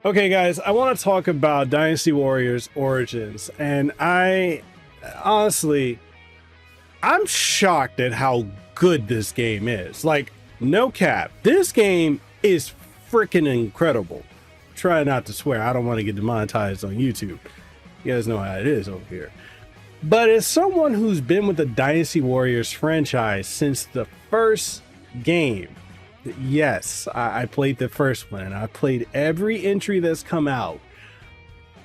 Okay, guys, I want to talk about Dynasty Warriors Origins, and honestly, I'm shocked at how good this game is. Like, no cap, this game is freaking incredible. Try not to swear, I don't want to get demonetized on YouTube. You guys know how it is over here. But as someone who's been with the Dynasty Warriors franchise since the first game, yes, I played the first one and I played every entry that's come out.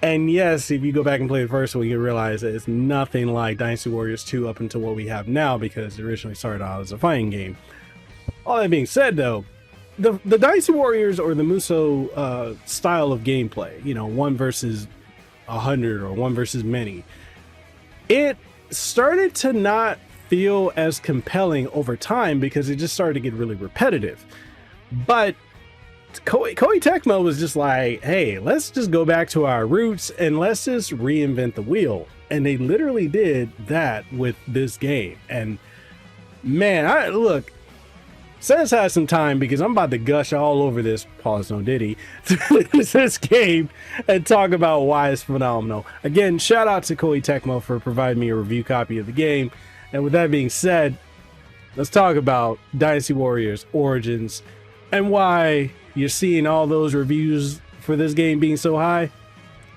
And yes, if you go back and play the first one, you realize that it's nothing like Dynasty Warriors 2 up until what we have now, because it originally started out as a fighting game. All that being said, though, the Dynasty Warriors, or the Muso style of gameplay, you know, 1 versus 100 or 1 versus many, it started to not feel as compelling over time because it just started to get really repetitive. But Koei-Tecmo was just like, hey, let's just go back to our roots and let's just reinvent the wheel. And they literally did that with this game. And man, look, set aside some time because I'm about to gush all over this, pause no diddy, this game and talk about why it's phenomenal. Again, shout out to Koei-Tecmo for providing me a review copy of the game. And with that being said, let's talk about Dynasty Warriors Origins and why you're seeing all those reviews for this game being so high.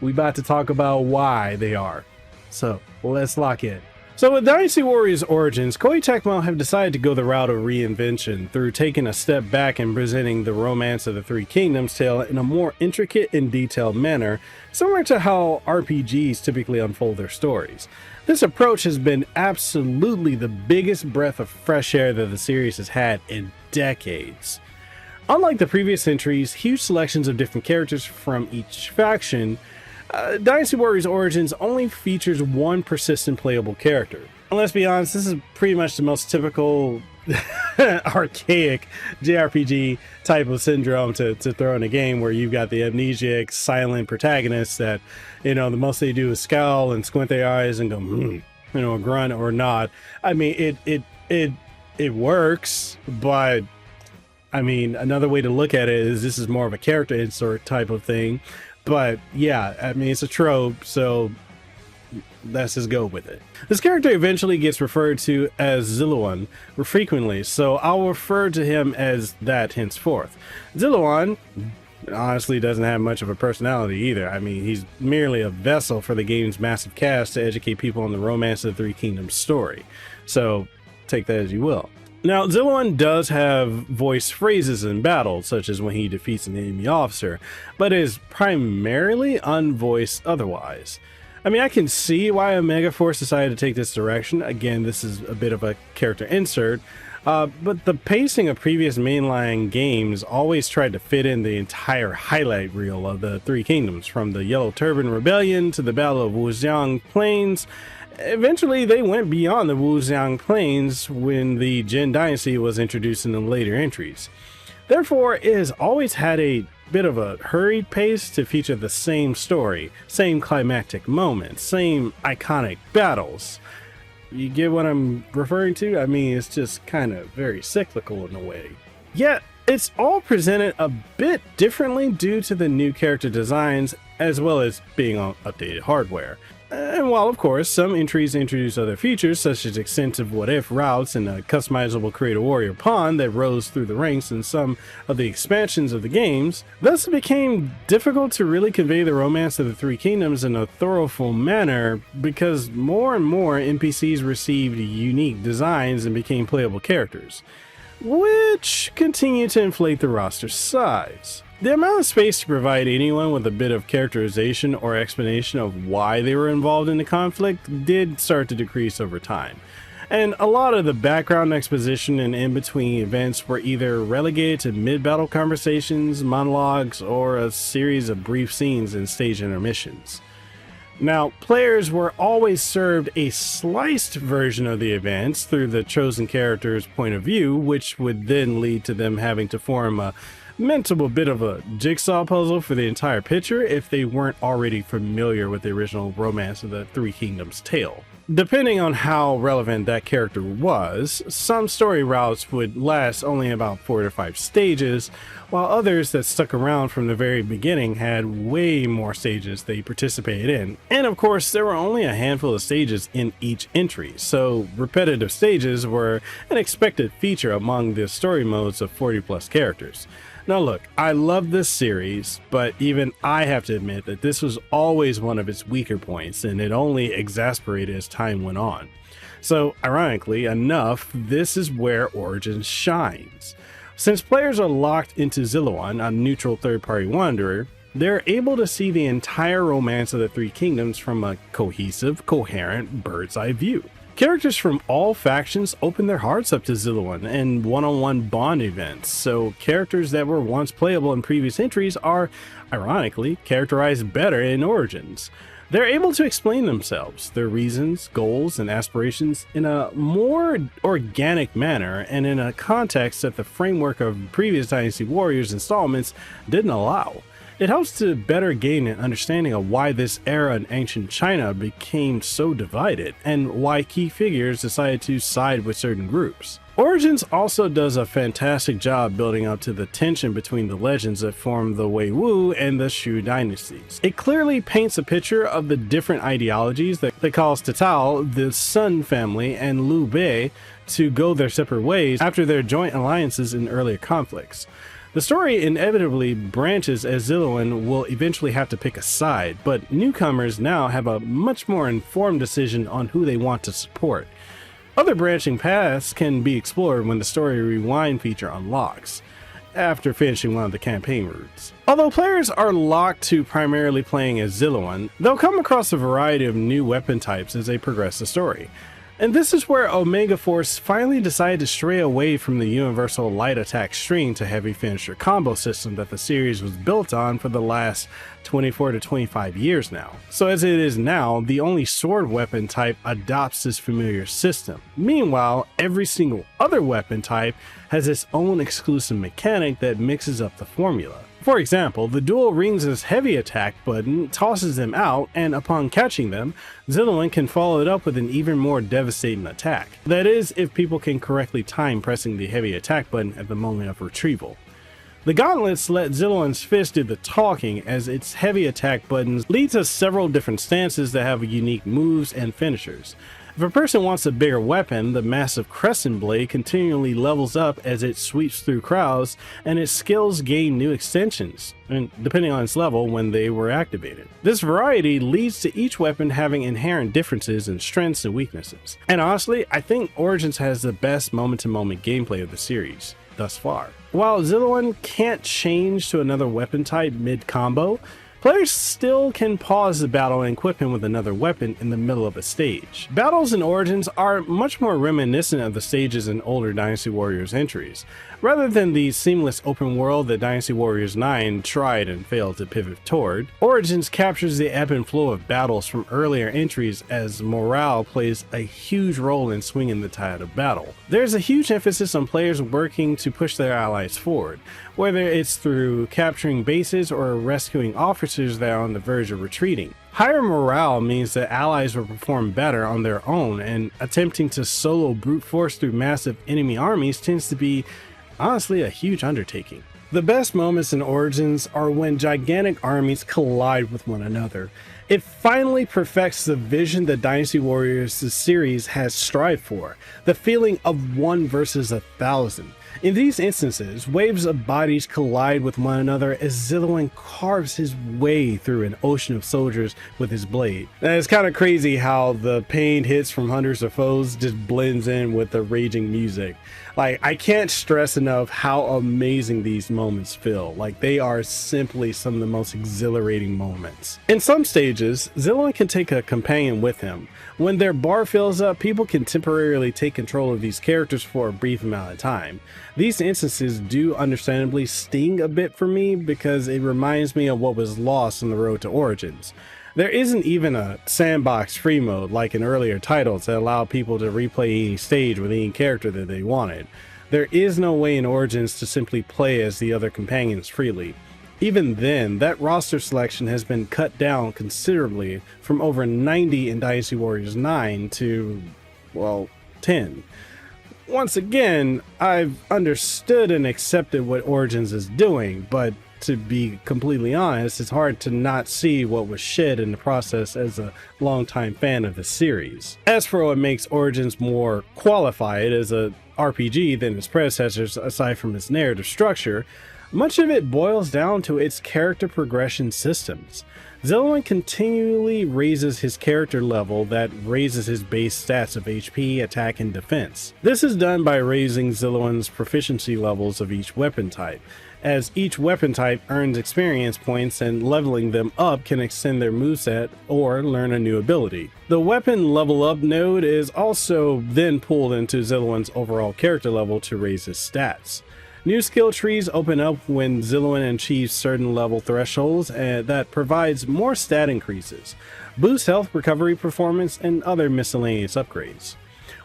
We about to talk about why they are. So let's lock in. So with Dynasty Warriors Origins, Koei-Tecmo have decided to go the route of reinvention through taking a step back and presenting the Romance of the Three Kingdoms tale in a more intricate and detailed manner, similar to how RPGs typically unfold their stories. This approach has been absolutely the biggest breath of fresh air that the series has had in decades. Unlike the previous entries, huge selections of different characters from each faction, Dynasty Warriors Origins only features one persistent playable character. And let's be honest, this is pretty much the most typical archaic jrpg type of syndrome to throw in a game, where you've got the amnesiac silent protagonists that, you know, the most they do is scowl and squint their eyes and go you know, grunt or nod. I mean, it works, but I mean, another way to look at it is this is more of a character insert type of thing. But yeah, I mean, it's a trope, so let's just go with it. This character eventually gets referred to as Zilluan frequently, so I'll refer to him as that henceforth. Zilluan honestly doesn't have much of a personality either. I mean, he's merely a vessel for the game's massive cast to educate people on the Romance of the Three Kingdoms story. So take that as you will. Now, Zilluan does have voice phrases in battle, such as when he defeats an enemy officer, but is primarily unvoiced otherwise. I mean, I can see why Omega Force decided to take this direction. Again, this is a bit of a character insert, but the pacing of previous mainline games always tried to fit in the entire highlight reel of the Three Kingdoms, from the Yellow Turban Rebellion to the Battle of Wujiang Plains. Eventually, they went beyond the Wujiang Plains when the Jin Dynasty was introduced in the later entries. Therefore, it has always had a bit of a hurried pace to feature the same story, same climactic moments, same iconic battles. You get what I'm referring to? I mean, it's just kind of very cyclical in a way. Yet, it's all presented a bit differently due to the new character designs, as well as being on updated hardware. And while, of course, some entries introduce other features, such as extensive what-if routes and a customizable Creator Warrior pawn that rose through the ranks in some of the expansions of the games, thus it became difficult to really convey the Romance of the Three Kingdoms in a thoroughful manner, because more and more NPCs received unique designs and became playable characters, which continued to inflate the roster size. The amount of space to provide anyone with a bit of characterization or explanation of why they were involved in the conflict did start to decrease over time, and a lot of the background exposition and in-between events were either relegated to mid-battle conversations, monologues, or a series of brief scenes and stage intermissions. Now, players were always served a sliced version of the events through the chosen character's point of view, which would then lead to them having to form a mental bit of a jigsaw puzzle for the entire picture if they weren't already familiar with the original Romance of the Three Kingdoms tale. Depending on how relevant that character was, some story routes would last only about 4 to 5 stages, while others that stuck around from the very beginning had way more stages they participated in. And of course, there were only a handful of stages in each entry, so repetitive stages were an expected feature among the story modes of 40 plus characters. Now look, I love this series, but even I have to admit that this was always one of its weaker points, and it only exasperated as time went on. So, ironically enough, this is where Origins shines. Since players are locked into Ziluan, a neutral third-party wanderer, they're able to see the entire romance of the Three Kingdoms from a cohesive, coherent, bird's-eye view. Characters from all factions open their hearts up to Ziluan in one-on-one bond events, so characters that were once playable in previous entries are, ironically, characterized better in Origins. They're able to explain themselves, their reasons, goals, and aspirations in a more organic manner and in a context that the framework of previous Dynasty Warriors installments didn't allow. It helps to better gain an understanding of why this era in ancient China became so divided, and why key figures decided to side with certain groups. Origins also does a fantastic job building up to the tension between the legends that form the Wei Wu and the Shu dynasties. It clearly paints a picture of the different ideologies that cause Tatao, the Sun family, and Liu Bei to go their separate ways after their joint alliances in earlier conflicts. The story inevitably branches as Ziluan will eventually have to pick a side, but newcomers now have a much more informed decision on who they want to support. Other branching paths can be explored when the story rewind feature unlocks, after finishing one of the campaign routes. Although players are locked to primarily playing as Ziluan, they'll come across a variety of new weapon types as they progress the story. And this is where Omega Force finally decided to stray away from the universal light attack string to heavy finisher combo system that the series was built on for the last 24 to 25 years now. So as it is now, the only sword weapon type adopts this familiar system. Meanwhile, every single other weapon type has its own exclusive mechanic that mixes up the formula. For example, the dual rings' heavy attack button tosses them out, and upon catching them, Ziluan can follow it up with an even more devastating attack. That is, if people can correctly time pressing the heavy attack button at the moment of retrieval. The gauntlets let Ziluan's fist do the talking, as its heavy attack buttons lead to several different stances that have unique moves and finishers. If a person wants a bigger weapon, the massive crescent blade continually levels up as it sweeps through crowds, and its skills gain new extensions, and depending on its level when they were activated. This variety leads to each weapon having inherent differences in strengths and weaknesses. And honestly, I think Origins has the best moment-to-moment gameplay of the series thus far. While Ziluan can't change to another weapon type mid-combo, players still can pause the battle and equip him with another weapon in the middle of a stage. Battles in Origins are much more reminiscent of the stages in older Dynasty Warriors entries, rather than the seamless open world that Dynasty Warriors 9 tried and failed to pivot toward. Origins captures the ebb and flow of battles from earlier entries, as morale plays a huge role in swinging the tide of battle. There's a huge emphasis on players working to push their allies forward, whether it's through capturing bases or rescuing officers that are on the verge of retreating. Higher morale means that allies will perform better on their own, and attempting to solo brute force through massive enemy armies tends to be, honestly, a huge undertaking. The best moments in Origins are when gigantic armies collide with one another. It finally perfects the vision that Dynasty Warriors series has strived for, the feeling of 1 versus 1,000. In these instances, waves of bodies collide with one another as Ziluan carves his way through an ocean of soldiers with his blade. And it's kind of crazy how the pain hits from hundreds of foes just blends in with the raging music. Like, I can't stress enough how amazing these moments feel. Like, they are simply some of the most exhilarating moments. In some stages, Ziluan can take a companion with him. When their bar fills up, people can temporarily take control of these characters for a brief amount of time. These instances do understandably sting a bit for me because it reminds me of what was lost on the road to Origins. There isn't even a sandbox free mode like in earlier titles that allowed people to replay any stage with any character that they wanted. There is no way in Origins to simply play as the other companions freely. Even then, that roster selection has been cut down considerably from over 90 in Dynasty Warriors 9 to, well, 10. Once again, I've understood and accepted what Origins is doing, but to be completely honest, it's hard to not see what was shed in the process as a longtime fan of the series. As for what makes Origins more qualified as a RPG than its predecessors, aside from its narrative structure, much of it boils down to its character progression systems. Ziloan continually raises his character level that raises his base stats of HP, attack, and defense. This is done by raising Ziloan's proficiency levels of each weapon type, as each weapon type earns experience points and leveling them up can extend their moveset or learn a new ability. The weapon level up node is also then pulled into Ziloan's overall character level to raise his stats. New skill trees open up when Ziloan achieves certain level thresholds that provides more stat increases, boosts health recovery performance, and other miscellaneous upgrades.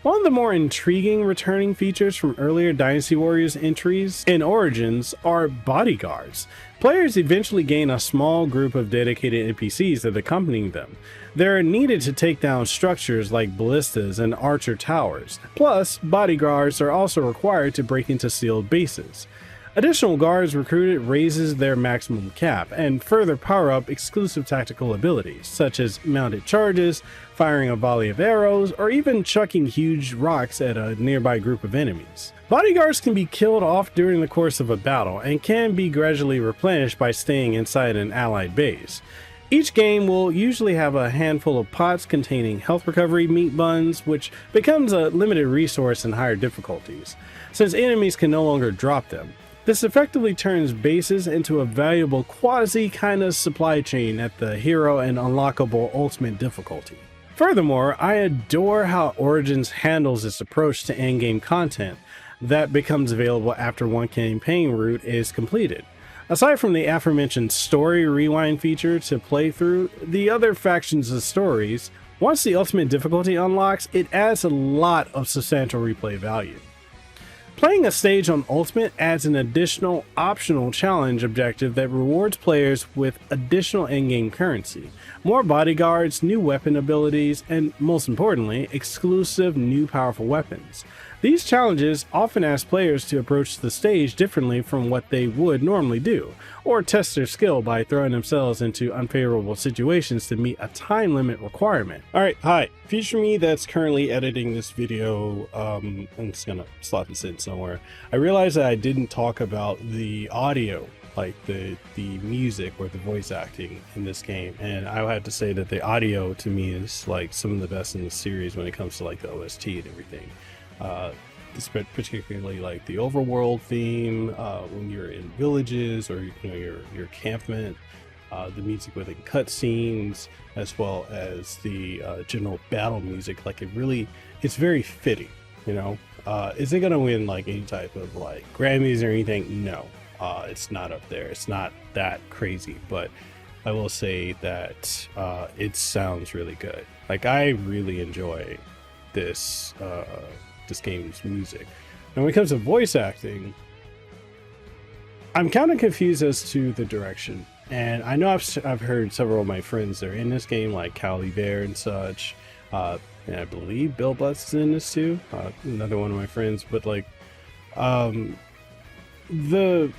One of the more intriguing returning features from earlier Dynasty Warriors entries in Origins are bodyguards. Players eventually gain a small group of dedicated NPCs that accompany them. They're needed to take down structures like ballistas and archer towers. Plus, bodyguards are also required to break into sealed bases. Additional guards recruited raises their maximum cap and further power up exclusive tactical abilities, such as mounted charges, firing a volley of arrows, or even chucking huge rocks at a nearby group of enemies. Bodyguards can be killed off during the course of a battle and can be gradually replenished by staying inside an allied base. Each game will usually have a handful of pots containing health recovery meat buns, which becomes a limited resource in higher difficulties, since enemies can no longer drop them. This effectively turns bases into a valuable quasi kind of supply chain at the hero and unlockable ultimate difficulty. Furthermore, I adore how Origins handles its approach to endgame content that becomes available after one campaign route is completed. Aside from the aforementioned story rewind feature to play through the other factions of stories, once the ultimate difficulty unlocks, it adds a lot of substantial replay value. Playing a stage on Ultimate adds an additional optional challenge objective that rewards players with additional endgame currency, more bodyguards, new weapon abilities, and most importantly, exclusive new powerful weapons. These challenges often ask players to approach the stage differently from what they would normally do, or test their skill by throwing themselves into unfavorable situations to meet a time limit requirement. Alright, hi. Feature me that's currently editing this video, I'm just gonna slot this in somewhere. I realized that I didn't talk about the audio, like the music or the voice acting in this game, and I would have to say that the audio to me is like some of the best in the series when it comes to like the OST and everything. Particularly like the overworld theme, when you're in villages or your campment, the music within cutscenes, as well as the general battle music. Like it's very fitting, you know. Is it gonna win like any type of like Grammys or anything? No, it's not up there. It's not that crazy, but I will say that it sounds really good. Like I really enjoy this game's music. Now when it comes to voice acting, I'm kind of confused as to the direction, and I know I've heard several of my friends that are in this game, like Cowley Bear and such, and I believe Bill Butts is in this too, another one of my friends, but like the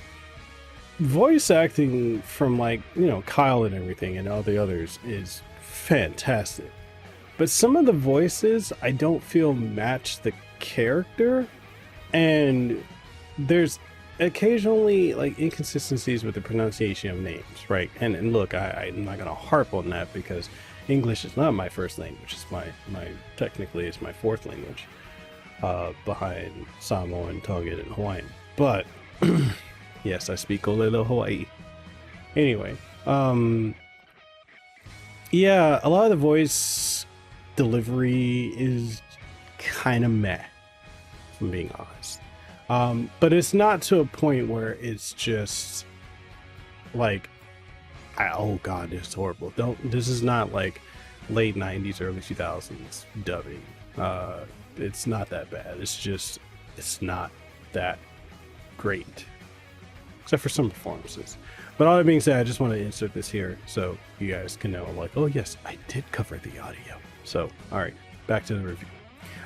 voice acting from like, you know, Kyle and everything and all the others is fantastic, but some of the voices I don't feel match the character, and there's occasionally like inconsistencies with the pronunciation of names, right? And look, I'm not gonna harp on that because English is not my first language. It's my technically it's my fourth language, behind Samoan, Tongan, and Hawaiian. But yes, I speak a little Hawaii. Anyway, yeah, a lot of the voice delivery is kind of meh, if I'm being honest. But it's not to a point where it's just like, oh god, it's horrible. This is not like late 90s, early 2000s dubbing. It's not that bad. It's just, it's not that great. except for some performances. But all that being said, I just want to insert this here so you guys can know, like, oh yes, I did cover the audio. So, all right, back to the review.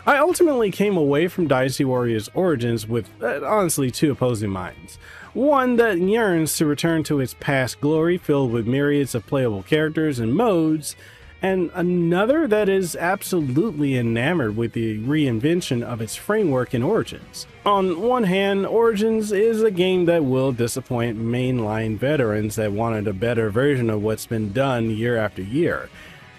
I ultimately came away from Dynasty Warriors Origins with, honestly, two opposing minds. One that yearns to return to its past glory filled with myriads of playable characters and modes, and another that is absolutely enamored with the reinvention of its framework in Origins. On one hand, Origins is a game that will disappoint mainline veterans that wanted a better version of what's been done year after year.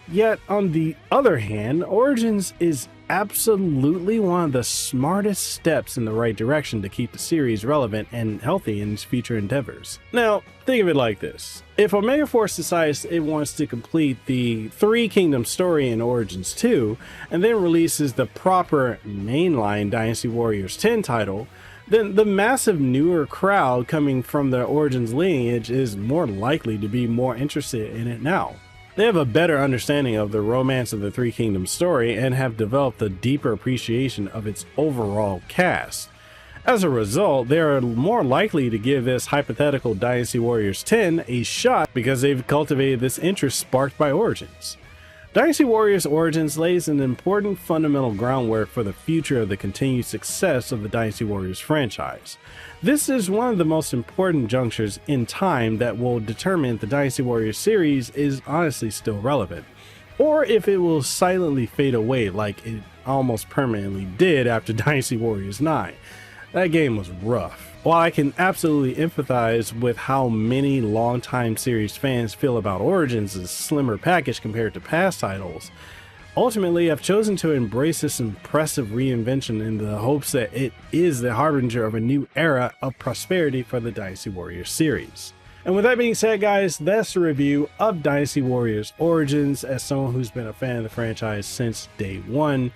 Yet, on the other hand, Origins is absolutely one of the smartest steps in the right direction to keep the series relevant and healthy in its future endeavors. Now, think of it like this. If Omega Force decides it wants to complete the Three Kingdoms story in Origins 2, and then releases the proper mainline Dynasty Warriors 10 title, then the massive newer crowd coming from the Origins lineage is more likely to be more interested in it now. They have a better understanding of the romance of the Three Kingdoms story and have developed a deeper appreciation of its overall cast. As a result, they are more likely to give this hypothetical Dynasty Warriors 10 a shot because they've cultivated this interest sparked by Origins. Dynasty Warriors Origins lays an important fundamental groundwork for the future of the continued success of the Dynasty Warriors franchise. This is one of the most important junctures in time that will determine if the Dynasty Warriors series is honestly still relevant, or if it will silently fade away like it almost permanently did after Dynasty Warriors 9. That game was rough. While I can absolutely empathize with how many longtime series fans feel about Origins' slimmer package compared to past titles, ultimately I've chosen to embrace this impressive reinvention in the hopes that it is the harbinger of a new era of prosperity for the Dynasty Warriors series. And with that being said, guys, that's the review of Dynasty Warriors Origins. As someone who's been a fan of the franchise since day one,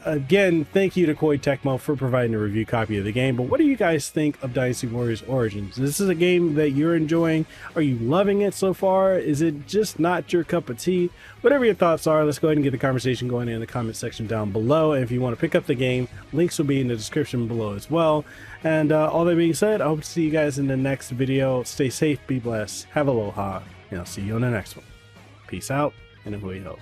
again, thank you to Koei-Tecmo for providing a review copy of the game. But what do you guys think of Dynasty Warriors Origins? This is a game that you're enjoying. Are you loving it so far? Is it just not your cup of tea? Whatever your thoughts are, let's go ahead and get the conversation going in the comment section down below. And if you want to pick up the game, links will be in the description below as well. And all that being said, I hope to see you guys in the next video. Stay safe, be blessed, have aloha, and I'll see you on the next one. Peace out, and a hui ho.